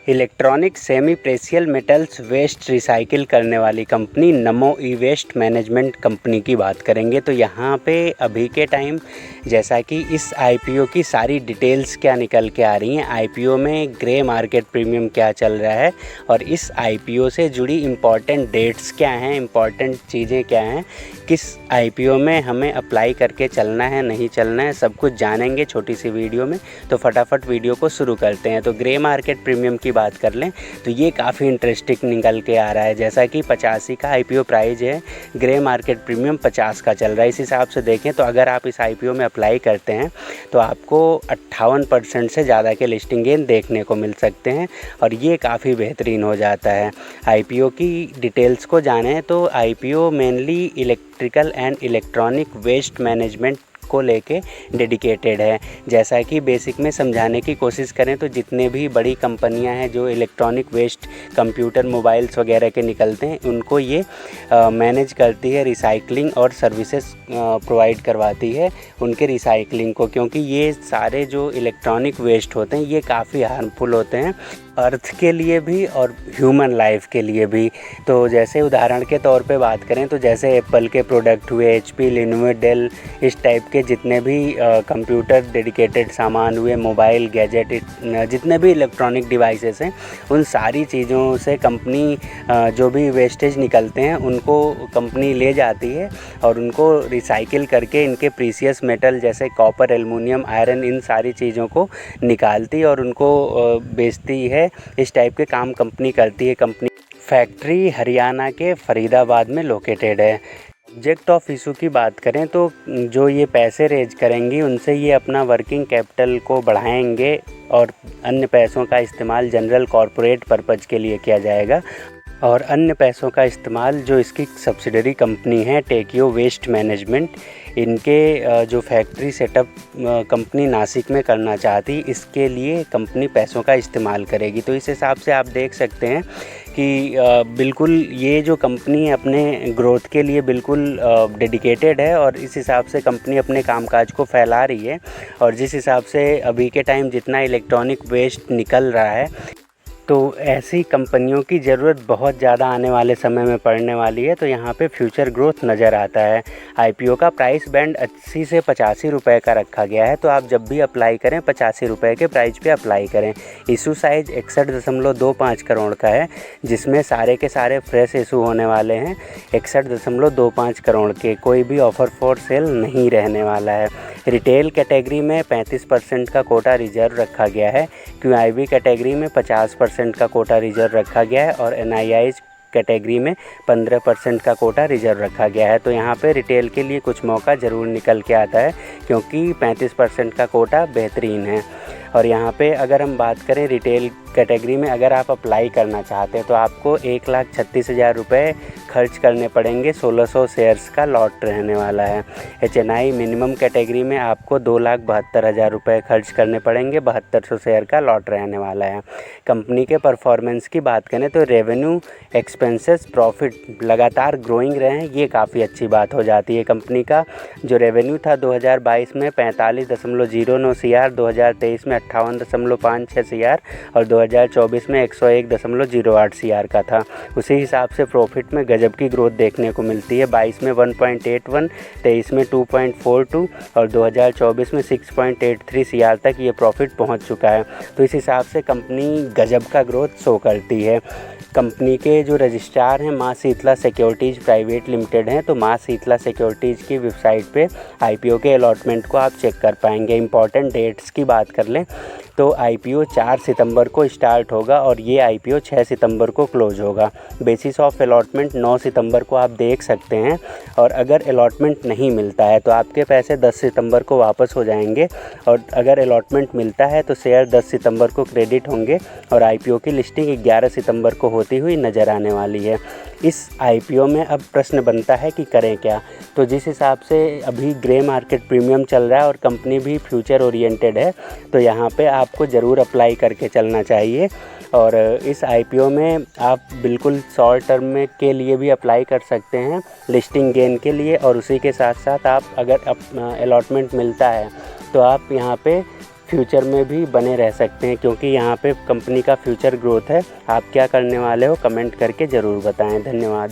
Electronic semi precious metals waste recycle करने वाली company नमो ई waste management company की बात करेंगे। तो यहाँ पे अभी के टाइम जैसा कि इस आईपीओ की सारी डिटेल्स क्या निकल के आ रही हैं, आईपीओ में ग्रे मार्केट प्रीमियम क्या चल रहा है और इस आईपीओ से जुड़ी इम्पॉर्टेंट डेट्स क्या हैं, इम्पॉर्टेंट चीज़ें क्या हैं, किस आईपीओ में हमें अप्लाई करके चलना है नहीं चलना है, सब कुछ जानेंगे छोटी सी वीडियो में। तो फटाफट वीडियो को शुरू करते हैं। तो ग्रे मार्केट प्रीमियम की बात कर लें तो ये काफ़ी इंटरेस्टिंग निकल के आ रहा है। जैसा कि 85 का आईपीओ प्राइस है, ग्रे मार्केट प्रीमियम 50 का चल रहा है। इस हिसाब से देखें तो अगर आप इस आईपीओ में अप्लाई करते हैं तो आपको 58% से ज़्यादा के लिस्टिंग गेन देखने को मिल सकते हैं और ये काफ़ी बेहतरीन हो जाता है। आईपीओ की डिटेल्स को जानें तो IPO mainly electrical and electronic waste management को लेके डेडिकेटेड है। जैसा कि बेसिक में समझाने की कोशिश करें तो जितने भी बड़ी कंपनियां हैं जो इलेक्ट्रॉनिक वेस्ट कंप्यूटर मोबाइल्स वगैरह के निकलते हैं उनको ये मैनेज करती है, रिसाइकलिंग और सर्विसेज प्रोवाइड करवाती है उनके रिसाइकलिंग को, क्योंकि ये सारे जो इलेक्ट्रॉनिक वेस्ट होते हैं ये काफ़ी हार्मफुल होते हैं अर्थ के लिए भी और ह्यूमन लाइफ के लिए भी। तो जैसे उदाहरण के तौर पे बात करें तो जैसे एप्पल के प्रोडक्ट हुए, एचपी, लिनोवो, डेल, इस टाइप के जितने भी कंप्यूटर डेडिकेटेड सामान हुए, मोबाइल, गैजेट, जितने भी इलेक्ट्रॉनिक डिवाइसेस हैं उन सारी चीज़ों से कंपनी जो भी वेस्टेज निकलते हैं उनको कंपनी ले जाती है और उनको रिसाइकिल करके इनके प्रीशियस मेटल जैसे कॉपर, एल्युमिनियम, आयरन, इन सारी चीज़ों को निकालती और उनको बेचती है। इस टाइप के काम कंपनी करती है। कंपनी फैक्ट्री हरियाणा के फरीदाबाद में लोकेटेड है। ऑब्जेक्ट ऑफ इशू की बात करें तो जो ये पैसे रेज करेंगी उनसे ये अपना वर्किंग कैपिटल को बढ़ाएंगे और अन्य पैसों का इस्तेमाल जनरल कॉरपोरेट पर्पज़ के लिए किया जाएगा और अन्य पैसों का इस्तेमाल जो इसकी सब्सिडरी कंपनी है टेकियो वेस्ट मैनेजमेंट, इनके जो फैक्ट्री सेटअप कंपनी नासिक में करना चाहती, इसके लिए कंपनी पैसों का इस्तेमाल करेगी। तो इस हिसाब से आप देख सकते हैं कि बिल्कुल ये जो कंपनी अपने ग्रोथ के लिए बिल्कुल डेडिकेटेड है और इस हिसाब से कंपनी अपने कामकाज को फैला रही है। और जिस हिसाब से अभी के टाइम जितना इलेक्ट्रॉनिक वेस्ट निकल रहा है तो ऐसी कंपनियों की ज़रूरत बहुत ज़्यादा आने वाले समय में पड़ने वाली है। तो यहाँ पे फ्यूचर ग्रोथ नज़र आता है। आईपीओ का प्राइस बैंड 80 से 85 रुपये का रखा गया है। तो आप जब भी अप्लाई करें 85 रुपये के प्राइस पे अप्लाई करें। इशू साइज़ 61.25 करोड़ का है, जिसमें सारे के सारे फ्रेश इशू होने वाले हैं 61.25 करोड़ के। कोई भी ऑफ़र फॉर सेल नहीं रहने वाला है। रिटेल कैटेगरी में 35% का कोटा रिजर्व रखा गया है। क्यूआईबी कैटेगरी में 50% का कोटा रिजर्व रखा गया है और एनआईआई कैटेगरी में 15% का कोटा रिजर्व रखा गया है। तो यहाँ पे रिटेल के लिए कुछ मौका ज़रूर निकल के आता है क्योंकि 35% का कोटा बेहतरीन है। और यहाँ पे अगर हम बात करें रिटेल कैटेगरी में अगर आप अप्लाई करना चाहते हैं तो आपको 1,36,000 रुपये खर्च करने पड़ेंगे। 1600 शेयर्स का लॉट रहने वाला है। एचएनआई मिनिमम कैटेगरी में आपको 2,72,000 रुपये खर्च करने पड़ेंगे। 7200 शेयर का लॉट रहने वाला है। कंपनी के परफॉर्मेंस की बात करें तो रेवेन्यू, एक्सपेंसेस, प्रॉफिट लगातार ग्रोइंग रहे हैं, ये काफ़ी अच्छी बात हो जाती है। कंपनी का जो रेवेन्यू था 2022 में 45.09 CR, 2023 में 58.56 CR और 2024 में 101.08 CR का था। उसी हिसाब से प्रॉफिट में गजब की ग्रोथ देखने को मिलती है। 22 में 1.81, 23 में 2.42 और 2024 में 6.83 CR तक ये प्रॉफिट पहुंच चुका है। तो इस हिसाब से कंपनी गजब का ग्रोथ शो करती है। कंपनी के जो रजिस्ट्रार हैं माँ शीतला सिक्योरिटीज़ प्राइवेट लिमिटेड हैं। तो माँ शीतला सिक्योरिटीज़ की वेबसाइट पे आईपीओ के अलॉटमेंट को आप चेक कर पाएंगे। इंपॉर्टेंट डेट्स की बात कर लें तो आईपीओ 4 सितंबर को स्टार्ट होगा और ये आईपीओ 6 सितंबर को क्लोज होगा। बेसिस ऑफ अलॉटमेंट 9 सितंबर को आप देख सकते हैं और अगर अलॉटमेंट नहीं मिलता है तो आपके पैसे 10 सितंबर को वापस हो जाएंगे और अगर अलॉटमेंट मिलता है तो शेयर 10 सितंबर को क्रेडिट होंगे और आईपीओ की लिस्टिंग 11 सितंबर को होती हुई नज़र आने वाली है। इस आईपीओ में अब प्रश्न बनता है कि करें क्या। तो जिस हिसाब से अभी ग्रे मार्केट प्रीमियम चल रहा है और कंपनी भी फ्यूचर ओरिएंटेड है तो यहाँ पे आपको ज़रूर अप्लाई करके चलना चाहिए। और इस आईपीओ में आप बिल्कुल शॉर्ट टर्म में के लिए भी अप्लाई कर सकते हैं लिस्टिंग गेन के लिए और उसी के साथ साथ आप अगर अलॉटमेंट मिलता है तो आप यहाँ पे फ्यूचर में भी बने रह सकते हैं, क्योंकि यहाँ पे कंपनी का फ्यूचर ग्रोथ है। आप क्या करने वाले हो कमेंट करके ज़रूर बताएं। धन्यवाद।